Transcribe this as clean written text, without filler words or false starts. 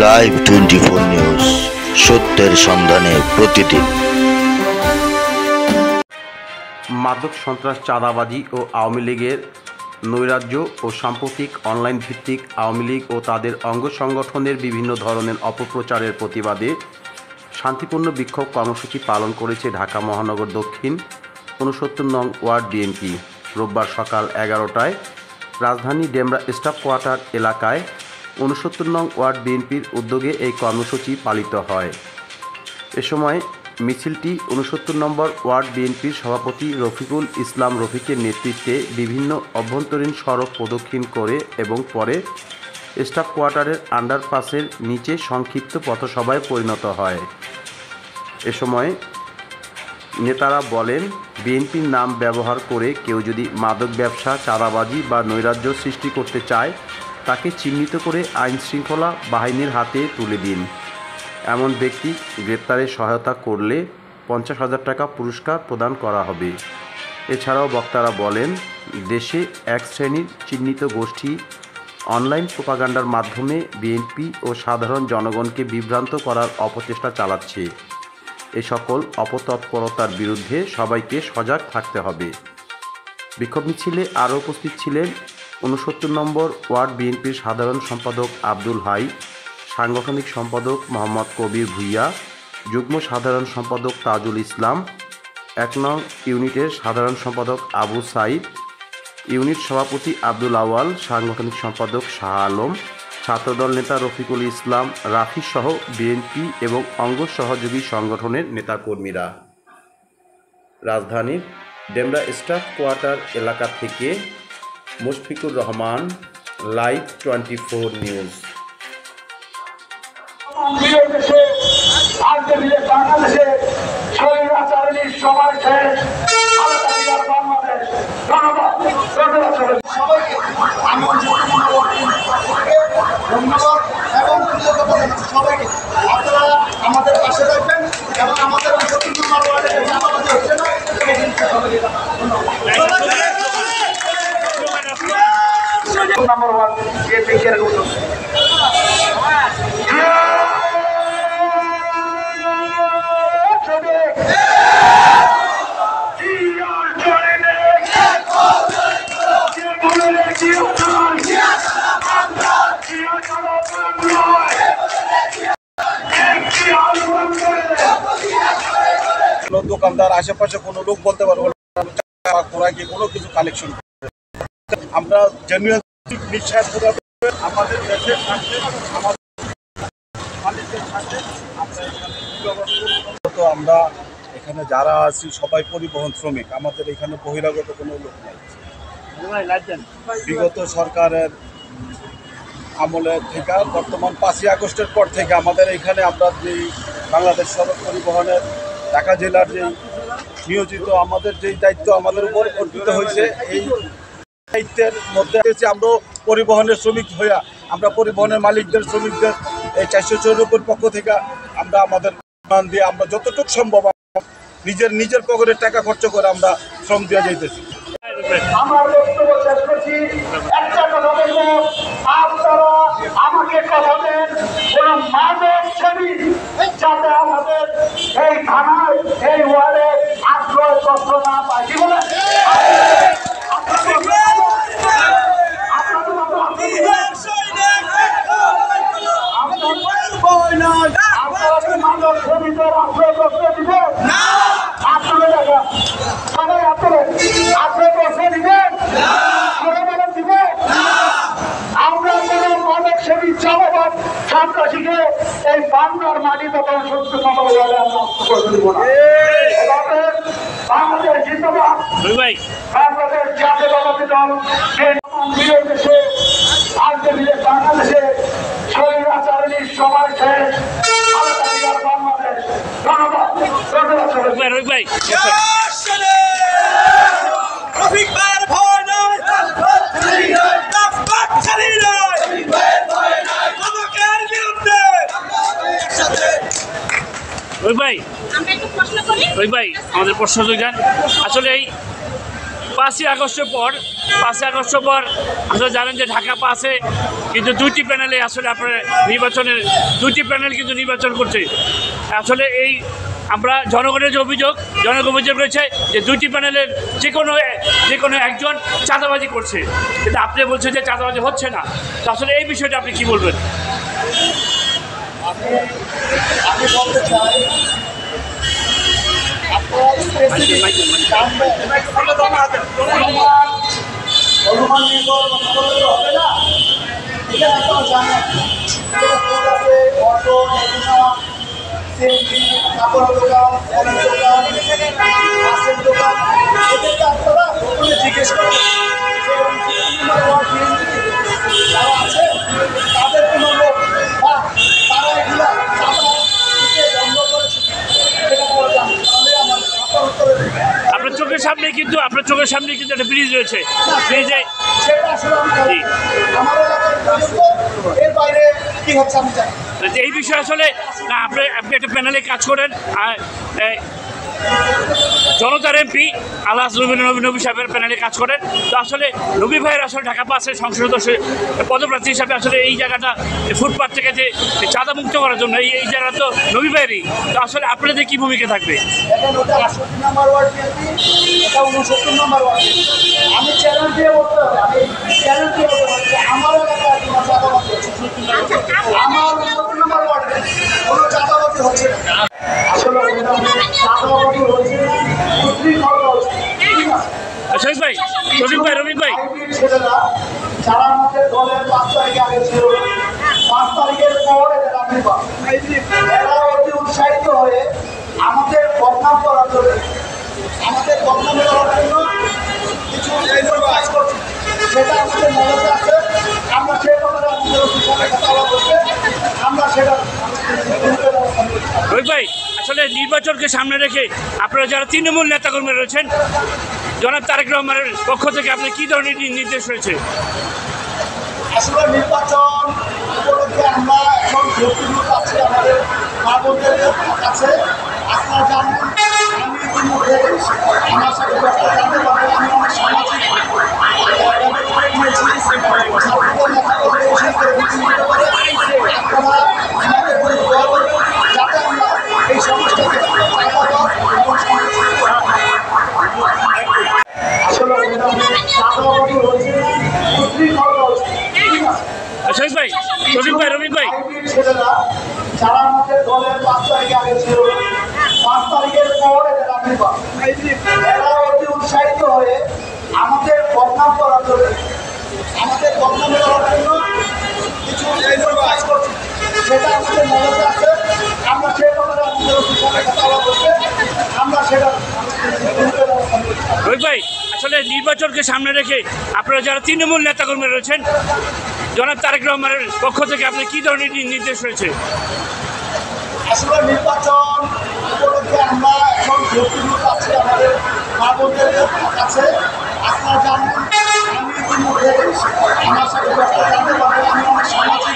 Live 24 news, সত্যের সন্ধানে প্রতিদিন। মাদক সন্ত্রাস, চাঁদাবাজি ও আওয়ামী লীগের নৈরাজ্য ও সাম্প্রতিক অনলাইন ভিত্তিক আওয়ামী লীগ ও তাদের অঙ্গ সংগঠনের বিভিন্ন ধরনের অপপ্রচারের প্রতিবাদে শান্তিপূর্ণ বিক্ষোভ কর্মসূচি পালন করেছে ঢাকা মহানগর দক্ষিণ ৬৯ নং ওয়ার্ড বিএনপি। রোববার সকাল ১১টায় রাজধানী ডেমরা স্টাফ কোয়ার্টার এলাকায় ৬৯ নং ওয়ার্ড বিএনপির উদ্যোগে এই কর্মসূচি পালিত হয়। এ সময় মিছিলটি ৬৯ নম্বর ওয়ার্ড বিএনপির সভাপতি রফিকুল ইসলাম রফিকের নেতৃত্বে বিভিন্ন অভ্যন্তরীণ সড়ক প্রদক্ষিণ করে এবং পরে স্টাফ কোয়ার্টারের আন্ডারপাসের নিচে সংক্ষিপ্ত পথসভায় পরিণত হয়। এ সময় নেতারা বলেন, বিএনপির নাম ব্যবহার করে কেউ যদি মাদক ব্যবসা, চাঁদাবাজি বা নৈরাজ্য সৃষ্টি করতে চায় তাকে চিহ্নিত করে আইনশৃঙ্খলা বাহিনীর হাতে তুলে দিন। এমন ব্যক্তি গ্রেপ্তারে সহায়তা করলে ৫০,০০০ টাকা পুরস্কার প্রদান করা হবে। এছাড়াও বক্তারা বলেন, দেশে এক শ্রেণীর চিহ্নিত গোষ্ঠী অনলাইন প্রোপাগান্ডার মাধ্যমে বিএনপি ও সাধারণ জনগণকে বিভ্রান্ত করার অপচেষ্টা চালাচ্ছে। এই সকল অপতৎপরতার বিরুদ্ধে সবাইকে সজাগ থাকতে হবে। বিক্ষোভ মিছিলে আরও উপস্থিত ছিলেন ৬৯ নম্বর ওয়ার্ড বিএনপির সাধারণ সম্পাদক আব্দুল হাই, সাংগঠনিক সম্পাদক মোহাম্মদ কবির ভুইয়া, যুগ্ম সাধারণ সম্পাদক তাজুল ইসলাম, ১ নং ইউনিটের সাধারণ সম্পাদক আবু সাইদ, ইউনিট সভাপতি আব্দুল আওয়াল, সাংগঠনিক সম্পাদক শাহ আলম, ছাত্রদল নেতা রফিকুল ইসলাম রাফি সহ বিএনপি এবং অঙ্গ সহযোগী সংগঠনের নেতাকর্মীরা। রাজধানীর ডেমরা স্টাফ কোয়ার্টার এলাকা থেকে মুশফিকুর রহমান, লাইভ 24 নিউজ। বাংলাদেশে স্বৈরাচারণীর সময় শেষ, বাংলাদেশ ধন্যবাদ। ধন্যবাদ এবং সবাইকে আপনারা আমাদের পাশে থাকবেন এবং আমাদের নম্বর ওয়ান দোকানদার আশেপাশে কোনো লোক বলতে পারবো কোনো কিছু কালেকশন আমরা জেনুইন বিশ্বাস করে আমাদের দেশের স্বার্থে আমাদের মালিকের স্বার্থে আমরা এখানে যারা আছি সবাই পরিবহন শ্রমিক। আমাদের এখানে বহিরাগত কোনো লোক নাই। বিগত সরকারের আমলের থেকে বর্তমান ৫ই আগস্টের পর থেকে আমাদের এখানে আমরা যেই বাংলাদেশ সড়ক পরিবহনের ঢাকা জেলার যেই নিয়োজিত আমাদের যেই দায়িত্ব আমাদের উপর অর্পিত হয়েছে, এই দায়িত্বের মধ্যে আমরা পরিবহনের শ্রমিক হইয়া আমরা পরিবহনের মালিকদের, শ্রমিকদের এই ৪৯৪ পক্ষ থেকে আমরা আমাদের মান দিয়ে আমরা যতটুকু সম্ভব নিজের পকেটের টাকা খরচ করে আমরা শ্রম দিয়ে যাইতেছি। আমার বক্তব্য শেষ করছি। একটা কথা বলবো, আপনারা আমাকে কথা দেন কোন মাদক সেবী যাতে আমাদের এই থানায়, এই ওয়ার্ডে আশ্রয় কষ্ট না পায়। কি বলে মাদক সেবীদের আশ্রয় কষ্ট দিবে না? আপনারা দেখা সবাই আশ্রয় কষ্ট দিবেন, দিবেন। আমরা কোনো মাদক সেবী চালাবাদ সন্ত্রাসীকে এই বাংলার মাটি তখন সত্য কথা বলে আমরা করে দিব না। বাংলাদেশ জিন্দাবাদ, বাংলাদেশ জাতীয়তাবাদী দল দেশে আজকে দিলে বাংলাদেশে স্বৈরাচারণীর সময় শেষ, বাংলাদেশ ধন্যবাদ। আমাদের প্রশ্ন আসলে এই ৫ই আগস্টের পর আসলে জানেন যে ঢাকা পাসে কিন্তু দুইটি প্যানেলে আসলে আপনার নির্বাচনের দুইটি প্যানেল কিন্তু নির্বাচন করছে। আসলে এই আমরা জনগণের যে অভিযোগ রয়েছে যে দুইটি প্যানেলের যে কোনো একজন চাঁদাবাজি করছে, কিন্তু আপনি বলছেন যে চাঁদাবাজি হচ্ছে না। তো আসলে এই বিষয়টা আপনি কি বলবেন? আমি বলতে চাই অনুমান নির্ভর কথা বললে তো হবে না। এটা আপনারা জানেন অটো, কাপড়ের দোকান, ফলের দোকান, মাছের দোকান, এদেরকে আপনারা প্রথমে জিজ্ঞেস করবেন যারা আছে তাদের কোনো লোক বা তারা এগুলা বন্ধ করেছে সেটা বলা জানেন, তাহলে আমার আপনার উত্তরে আপনার চোখের সামনে কিন্তু একটা ব্রিজ রয়েছে, ব্রিজে সেটা আসলে আমি জানি। আমার এলাকার পর্যন্ত এর বাইরে কি হচ্ছে আমি জানি। এই বিষয়ে আসলে না আপনি একটা প্যানেলে কাজ করেন। আর জনতার এমপি আলহাজ নবী সাহেবের প্যানেলে কাজ করেন। তো আসলে নবী ভাইয়ের আসলে ঢাকা পাসের সংসদ পদপ্রার্থী হিসাবে আসলে এই জায়গাটা ফুটপাথ থেকে যে চাঁদা মুক্ত করার জন্য এই জায়গা তো নবী ভাইয়েরই। তো আসলে আপনাদের কী ভূমিকা থাকবে? ওটা 68 নম্বর ওয়ার্ড বিএনপি, এটা 69 নম্বর ওয়ার্ড বিএনপি। আমি চ্যালেঞ্জ দিয়ে বলতে হবে, আমার এলাকায় কোনো চাঁদাবাজি হচ্ছে আমার 69 নম্বর ওয়ার্ডে কোনো চাঁদাবাজি হচ্ছে না। আসলে চাঁদাবাজি হচ্ছে না, উশৃঙ্খলতা হচ্ছে। ঠিক আছে রফিক ভাই ছেলেরা যারা আমাদের দলের 5 তারিখে আগে ছিল, 5 তারিখের পর এরা নির্বাচন, এরা অতি উৎসাহিত হয়ে আমাদের বদনাম করার জন্য কিছু কাজ করছে, সেটা আমাদের মনে আছে। আমরা সেই ব্যাপারে আমাদের অফিসের কথা বলতে আমরা সেটা রফিক ভাই আসলে নির্বাচনকে সামনে রেখে আপনারা যারা তৃণমূল নেতাকর্মী রয়েছেন, জনাব তারেক রহমানের পক্ষ থেকে আপনার কী ধরনের নির্দেশ রয়েছে? আসলে নির্বাচন উপলক্ষে আমরা এখন যৌক্তিমূলক আছি আমাদের মা বোনদের কাছে। আপনারা জানেন আমি ইতিমধ্যে আমার সাথে জানতে পারবেন আমি অনেক সামাজিক আপনারা আমাদের করে দোয়া করবেন যাতে আমরা এই সমস্যাকে আসলে চাঁদাবাজি হচ্ছে না, উশৃঙ্খলতা হচ্ছে। ঠিক আছে রফিক ভাই ছেলেরা যারা আমাদের দলের 5 তারিখে আগে ছিল, 5 তারিখের পর এরা নির্বাচন, এরা অতি উৎসাহিত হয়ে আমাদের বদনাম করার জন্য কিছু কাজ করছে, সেটা আমাদের মনে আছে। আমরা সেই ব্যাপারে আমাদের অফিসের কথা বলতে আমরা সেটা রফিক ভাই আসলে নির্বাচনকে সামনে রেখে আপনারা যারা তৃণমূল নেতাকর্মী রয়েছেন, জনাব তারেক রহমানের পক্ষ থেকে আপনার কী ধরনের নির্দেশ রয়েছে? আসলে নির্বাচন উপলক্ষে আমরা এখন যৌক্তিমূলক আছি আমাদের মা বোনদের কাছে। আপনারা জানেন আমি ইতিমধ্যে আমার সাথে জানতে পারবেন আমি অনেক সামাজিক